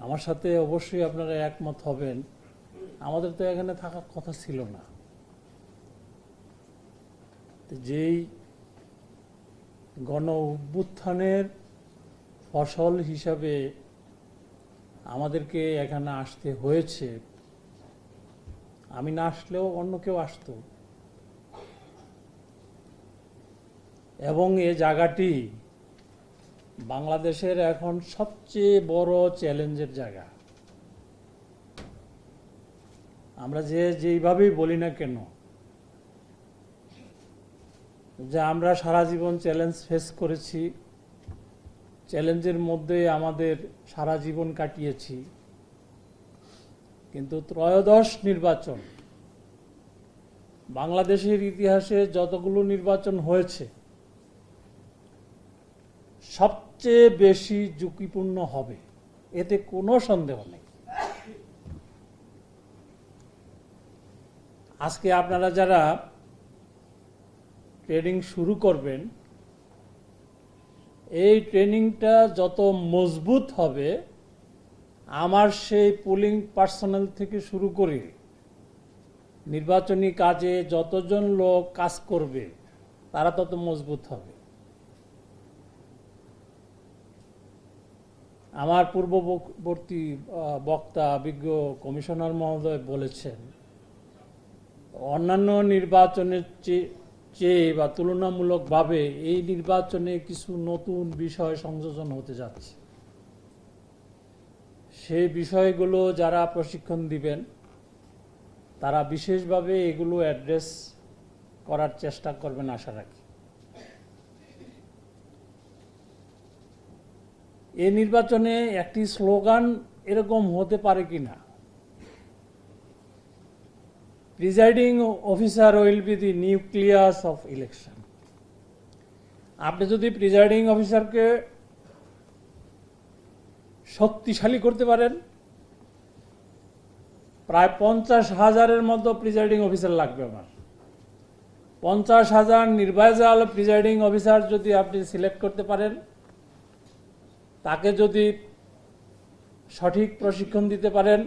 আমার সাথে অবশ্যই আপনারা একমত হবেন, আমাদের তো এখানে থাকার কথা ছিল না। যেই গণ অভ্যুত্থানের ফসল হিসাবে আমাদেরকে এখানে আসতে হয়েছে, আমি না আসলেও অন্য কেউ আসতো, এবং এ জায়গাটি বাংলাদেশের এখন সবচেয়ে বড় চ্যালেঞ্জের জায়গা। আমরা যেইভাবেই বলি না কেন যে আমরা সারা জীবন চ্যালেঞ্জ ফেস করেছি, চ্যালেঞ্জের মধ্যে আমাদের সারা জীবন কাটিয়েছি, কিন্তু ত্রয়োদশ নির্বাচন, বাংলাদেশের ইতিহাসে যতগুলো নির্বাচন হয়েছে সবচেয়ে বেশি ঝুঁকিপূর্ণ হবে, এতে কোনো সন্দেহ নেই। আজকে আপনারা যারা ট্রেনিং শুরু করবেন, এই ট্রেনিংটা যত মজবুত হবে, আমার সেই পুলিং পার্সোনাল থেকে শুরু করে নির্বাচনী কাজে যতজন লোক কাজ করবে তারা তত মজবুত হবে। আমার পূর্ববর্তী বক্তা বিজ্ঞ কমিশনার মহোদয় বলেছেন, অন্যান্য নির্বাচনের চেয়ে বা তুলনামূলকভাবে এই নির্বাচনে কিছু নতুন বিষয় সংযোজন হতে যাচ্ছে। সেই বিষয়গুলো যারা প্রশিক্ষণ দিবেন তারা বিশেষভাবে এগুলো অ্যাড্রেস করার চেষ্টা করবেন আশা রাখি। এই নির্বাচনে একটি স্লোগান এরকম হতে পারে কিনা, presiding officer will be the nucleus of election. আপনি যদি প্রিজাইডিং অফিসারকে শক্তিশালী করতে পারেন, প্রায় 50,000-এর মতো প্রিজাইডিং অফিসার লাগবে আমার। 50,000 নির্বাচিত প্রিজাইডিং অফিসার যদি আপনি সিলেক্ট করতে পারেন, তাকে যদি সঠিক প্রশিক্ষণ দিতে পারেন,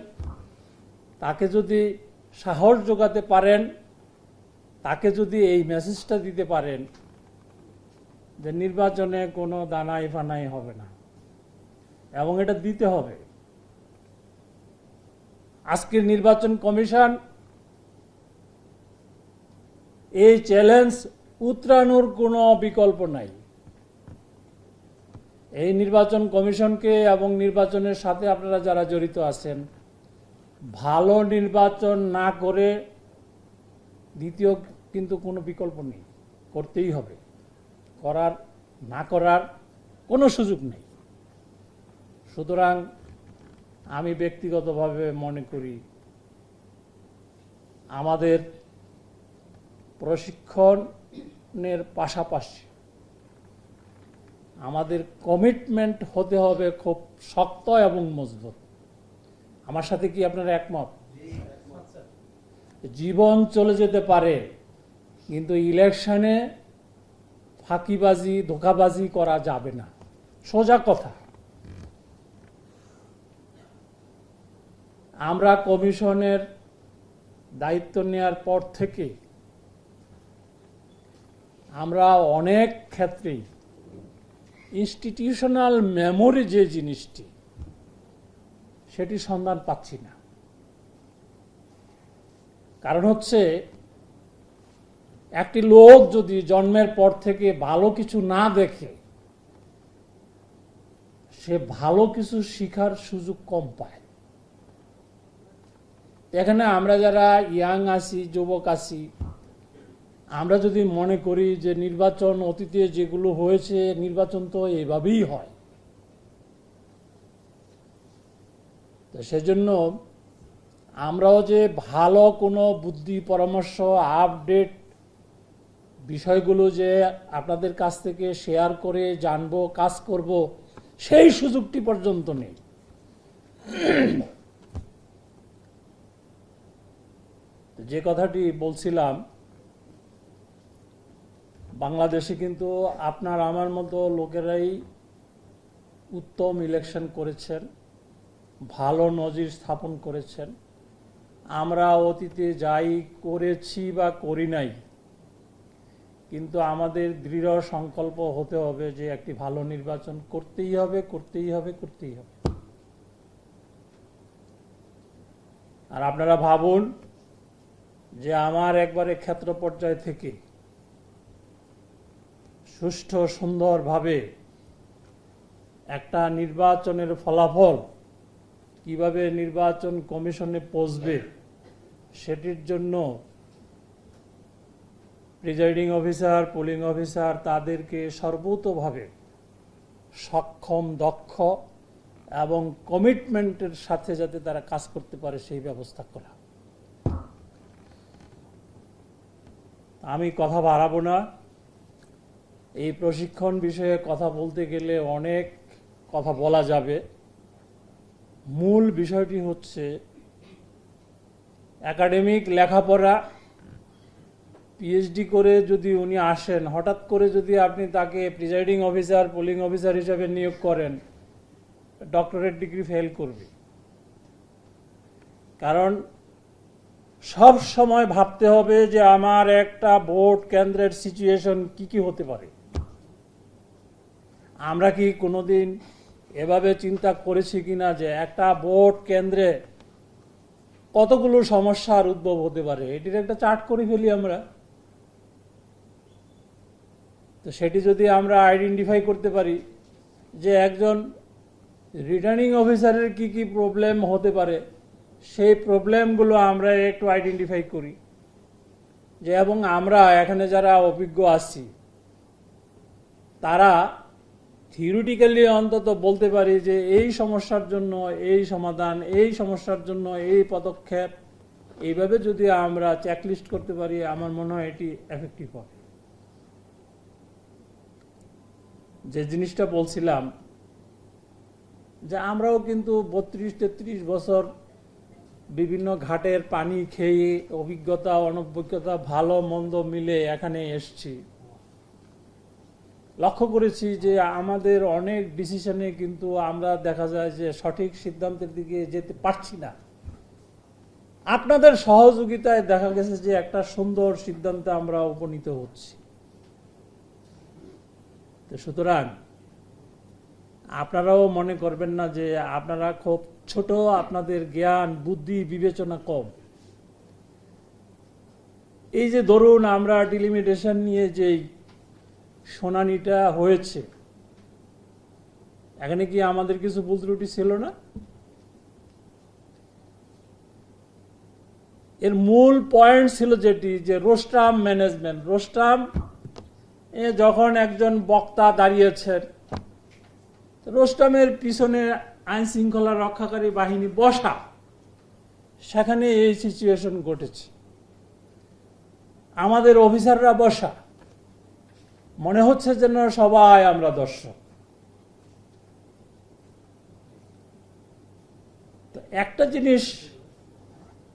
তাকে যদি সাহস যোগাতে পারেন, তাকে যদি এই মেসেজটা দিতে পারেন যে নির্বাচনে কোনো দানাই ফানাই হবে না, এবং এটা দিতে হবে। আজকের নির্বাচন কমিশন এই চ্যালেঞ্জ উতরানোর কোনো বিকল্প নাই। এই নির্বাচন কমিশনকে এবং নির্বাচনের সাথে আপনারা যারা জড়িত আছেন, ভালো নির্বাচন না করে দ্বিতীয় কিন্তু কোনো বিকল্প নেই, করতেই হবে। না করার কোনো সুযোগ নেই। সুতরাং আমি ব্যক্তিগতভাবে মনে করি আমাদের প্রশিক্ষণের পাশাপাশি আমাদের কমিটমেন্ট হতে হবে খুব শক্ত এবং মজবুত। আমার সাথে কি আপনারা একমত? জীবন চলে যেতে পারে, কিন্তু ইলেকশনে ফাঁকিবাজি ধোঁকাবাজি করা যাবে না, সোজা কথা। আমরা কমিশনের দায়িত্ব নেওয়ার পর থেকে আমরা অনেক ক্ষেত্রেই ইনস্টিটিউশনাল মেমোরি যে জিনিসটি, সেটি সন্ধান পাচ্ছি না। কারণ হচ্ছে, একটি লোক যদি জন্মের পর থেকে ভালো কিছু না দেখে, সে ভালো কিছু শিখার সুযোগ কম পায়। এখানে আমরা যারা ইয়াং আছি, যুবক আছি, আমরা যদি মনে করি যে নির্বাচন অতীতে যেগুলো হয়েছে, নির্বাচন তো এইভাবেই হয়, তো সেজন্য আমরাও যে ভালো কোনো বুদ্ধি পরামর্শ আপডেট বিষয়গুলো যে আপনাদের কাছ থেকে শেয়ার করে জানবো, কাজ করব, সেই সুযোগটি পর্যন্ত নেই। যে কথাটি বলছিলাম, বাংলাদেশে কিন্তু আপনার আমার মতো লোকেরাই উত্তম ইলেকশন করেছেন, ভালো নজির স্থাপন করেছেন। আমরা অতীতে যাই করেছি বা করি নাই, কিন্তু আমাদের দৃঢ় সংকল্প হতে হবে যে একটি ভালো নির্বাচন করতেই হবে, করতেই হবে, করতেই হবে। আর আপনারা ভাবুন যে আমার একবারে ক্ষেত্র পর্যায় থেকে সুষ্ঠু সুন্দরভাবে একটা নির্বাচনের ফলাফল কিভাবে নির্বাচন কমিশনে পৌঁছবে, সেটির জন্য প্রিজাইডিং অফিসার, পোলিং অফিসার তাদেরকে সর্বতোভাবে সক্ষম, দক্ষ এবং কমিটমেন্টের সাথে যাতে তারা কাজ করতে পারে সেই ব্যবস্থা করা। আমি কথা বাড়াবো না। এই প্রশিক্ষণ বিষয়ে কথা বলতে গেলে অনেক কথা বলা যাবে। মূল বিষয়টি হচ্ছে একাডেমিক লেখাপড়া, পিএইচডি করে যদি উনি আসেন, হঠাৎ করে যদি আপনি তাকে প্রিজাইডিং অফিসার, পোলিং অফিসার হিসেবে নিয়োগ করেন, ডক্টরেট ডিগ্রি ফেল করবে। কারণ সব সময় ভাবতে হবে যে আমার একটা ভোট কেন্দ্রের সিচুয়েশন কি কি হতে পারে। আমরা কি কোনোদিন এভাবে চিন্তা করেছি কিনা যে একটা ভোট কেন্দ্রে কতগুলো সমস্যার উদ্ভব হতে পারে? এটির একটা চার্ট করে ফেলি আমরা। তো সেটি যদি আমরা আইডেন্টিফাই করতে পারি যে একজন রিটার্নিং অফিসারের কি কি প্রবলেম হতে পারে, সেই প্রবলেমগুলো আমরা একটু আইডেন্টিফাই করি যে, এবং আমরা এখানে যারা অভিজ্ঞ আছি তারা থিওরিটিক্যালি অন্তত বলতে পারি যে এই সমস্যার জন্য এই সমাধান, এই সমস্যার জন্য এই পদক্ষেপ, এইভাবে যদি আমরা চেকলিস্ট করতে পারি, আমার মনে হয় এটি এফেক্টিভ হবে। যে জিনিসটা বলছিলাম যে আমরাও কিন্তু 32-33 বছর বিভিন্ন ঘাটের পানি খেয়ে অভিজ্ঞতা, অনভিজ্ঞতা, ভালো মন্দ মিলে এখানে এসছি। লক্ষ্য করেছি যে আমাদের অনেক ডিসিশনে কিন্তু আমরা দেখা যায় যে সঠিক সিদ্ধান্তের দিকে যেতে পারছি না। আপনাদের সহযোগিতায় দেখা গেছে যে একটা সুন্দর সিদ্ধান্তে আমরা উপনীত হচ্ছি। তো সুতরাং আপনারাও মনে করবেন না যে আপনারা খুব ছোট, আপনাদের জ্ঞান, বুদ্ধি, বিবেচনা কম। এই যে ধরুন আমরা ডিলিমিটেশন নিয়ে যেই শুনানিটা হয়েছে, এখানে কি আমাদের কিছু ভুল ত্রুটি ছিল না? এর মূল পয়েন্ট ছিল যেটি যে রোস্টাম ম্যানেজমেন্ট। রোস্টাম যখন একজন বক্তা দাঁড়িয়েছেন, রোস্টামের পিছনে আইন শৃঙ্খলা রক্ষাকারী বাহিনী বসা, সেখানে এই সিচুয়েশন ঘটেছে। আমাদের অফিসাররা বসা, মনে হচ্ছে যেন সবাই আমরা দর্শক। তো একটা জিনিস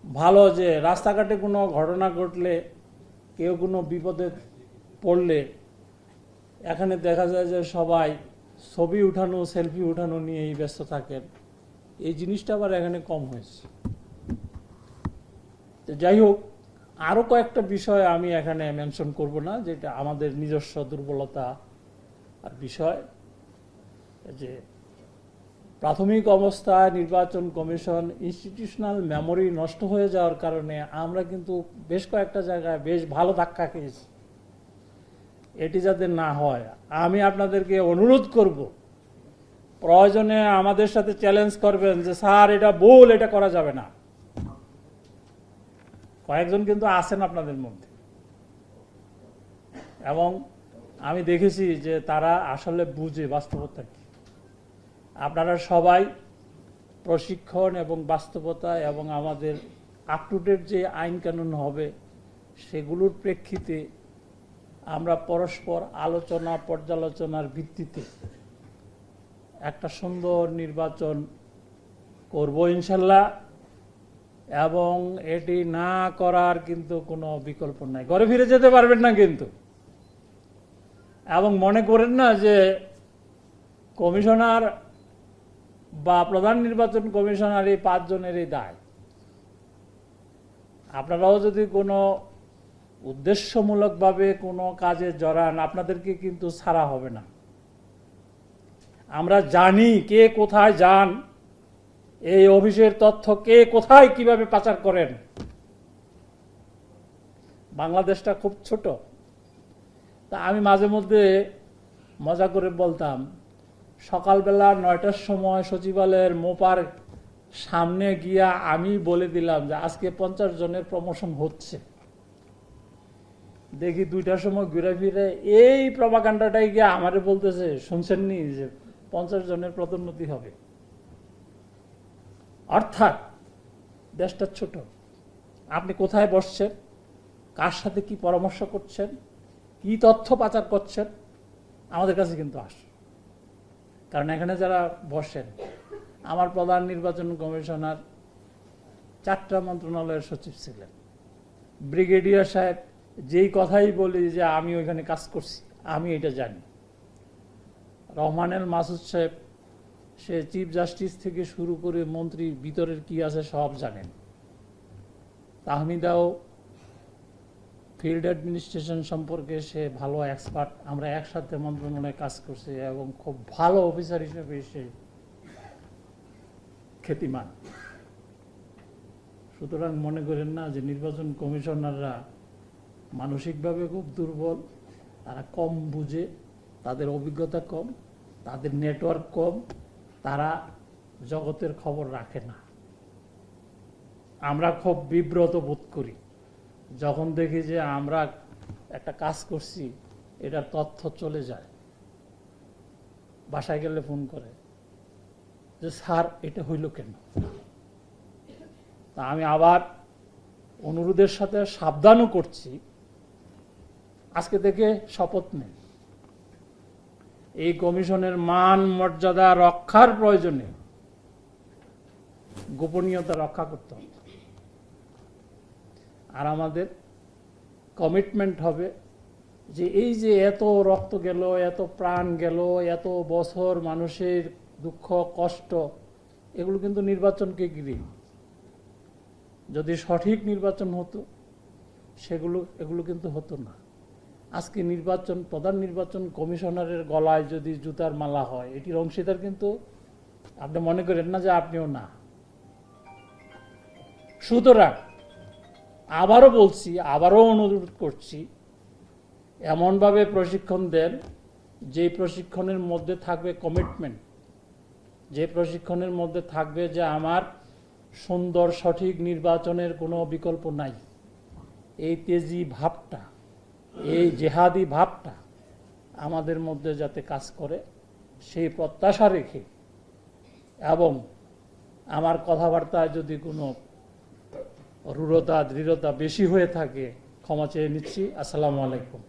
ভালো যে রাস্তাঘাটে কোনো ঘটনা ঘটলে, কেউ কোনো বিপদে পড়লে, এখানে দেখা যায় যে সবাই ছবি উঠানো, সেলফি উঠানো নিয়েই ব্যস্ত থাকেন। এই জিনিসটা আবার এখানে কম হয়েছে। তো যাই হোক, আরো কয়েকটা বিষয় আমি এখানে মেনশন করব না, যেটা আমাদের নিজস্ব দুর্বলতা আর বিষয়। যে প্রাথমিক অবস্থায় নির্বাচন কমিশন ইনস্টিটিউশনাল মেমোরি নষ্ট হয়ে যাওয়ার কারণে আমরা কিন্তু বেশ কয়েকটা জায়গায় বেশ ভালো ধাক্কা খেয়েছি। এটি যাতে না হয়, আমি আপনাদেরকে অনুরোধ করব, প্রয়োজনে আমাদের সাথে চ্যালেঞ্জ করবেন যে স্যার এটা ভুল, এটা করা যাবে না। কয়েকজন কিন্তু আছেন আপনাদের মধ্যে, এবং আমি দেখেছি যে তারা আসলে বুঝে বাস্তবতা কি। আপনারা সবাই প্রশিক্ষণ এবং বাস্তবতা এবং আমাদের আপ টু ডেট যে আইন কানুন হবে সেগুলোর প্রেক্ষিতে আমরা পরস্পর আলোচনা, পর্যালোচনার ভিত্তিতে একটা সুন্দর নির্বাচন করব ইনশাল্লাহ। এবং এটি না করার কিন্তু কোনো বিকল্প নাই। ঘরে ফিরে যেতে পারবেন না কিন্তু। এবং মনে করেন না যে কমিশনার বা প্রধান নির্বাচন কমিশনার এই 5 জনেরই দায়। আপনারাও যদি কোনো উদ্দেশ্যমূলকভাবে কোনো কাজে জড়ান, আপনাদেরকে কিন্তু ছাড়া হবে না। আমরা জানি কে কোথায় যান, এই অফিসের তথ্য কে কোথায় কিভাবে পাচার করেন। বাংলাদেশটা খুব ছোট। তা আমি মাঝে মধ্যে মজা করে বলতাম, সকালবেলা 9টার সময় সচিবালয়ের মোপার সামনে গিয়া আমি বলে দিলাম যে আজকে 50 জনের প্রমোশন হচ্ছে। দেখি 2টার সময় ঘুরে ফিরে এই প্রপাগান্ডাটাই গিয়ে আমারে বলতেছে, শুনছেননি যে 50 জনের পদোন্নতি হবে। অর্থাৎ দেশটা ছোট। আপনি কোথায় বসছেন, কার সাথে কি পরামর্শ করছেন, কি তথ্য পাচার করছেন, আমাদের কাছে কিন্তু আসে। কারণ এখানে যারা বসেন, আমার প্রধান নির্বাচন কমিশনার 4টা মন্ত্রণালয়ের সচিব ছিলেন। ব্রিগেডিয়ার সাহেব যেই কথাই বলি যে আমি ওইখানে কাজ করছি, আমি এটা জানি। রহমানুল মাসুদ সাহেব, সে চিফ জাস্টিস থেকে শুরু করে মন্ত্রী ভিতরের কি আছে সব জানেন। তাহমিদাও ফিল্ড অ্যাডমিনিস্ট্রেশন সম্পর্কে সে ভালো এক্সপার্ট। আমরা একসাথে মন্ত্রণালয়ে কাজ করছি এবং খুব ভালো অফিসার হিসেবে সে খ্যাতিমান। সুতরাং মনে করেন না যে নির্বাচন কমিশনাররা মানসিকভাবে খুব দুর্বল, তারা কম বুঝে, তাদের অভিজ্ঞতা কম, তাদের নেটওয়ার্ক কম, তারা জগতের খবর রাখে না। আমরা খুব বিব্রত বোধ করি যখন দেখি যে আমরা একটা কাজ করছি, এটার তথ্য চলে যায়। বাসায় গেলে ফোন করে যে স্যার এটা হইল কেন। তা আমি আবার অনুরোধের সাথে সাবধানও করছি, আজকে থেকে শপথ নেই, এই কমিশনের মান মর্যাদা রক্ষার প্রয়োজনে গোপনীয়তা রক্ষা করতে হবে। আর আমাদের কমিটমেন্ট হবে যে এই যে এত রক্ত গেল, এত প্রাণ গেল, এত বছর মানুষের দুঃখ কষ্ট, এগুলো কিন্তু নির্বাচনকে ঘিরে। যদি সঠিক নির্বাচন হতো এগুলো কিন্তু হতো না। আজকে নির্বাচন, প্রধান নির্বাচন কমিশনারের গলায় যদি জুতার মালা হয়, এটির অংশীদার কিন্তু আপনি মনে করেন না যে আপনিও না। সুতরাং আবারও বলছি, আবারও অনুরোধ করছি, এমনভাবে প্রশিক্ষণ দেন যে প্রশিক্ষণের মধ্যে থাকবে কমিটমেন্ট, যে প্রশিক্ষণের মধ্যে থাকবে যে আমার সুন্দর সঠিক নির্বাচনের কোনো বিকল্প নাই। এই তেজি ভাবটা, এই জেহাদি ভাবটা আমাদের মধ্যে যাতে কাজ করে সেই প্রত্যাশা রেখে, এবং আমার কথাবার্তায় যদি কোনো রূঢ়তা দৃঢ়তা বেশি হয়ে থাকে ক্ষমা চেয়ে নিচ্ছি। আসসালামু আলাইকুম।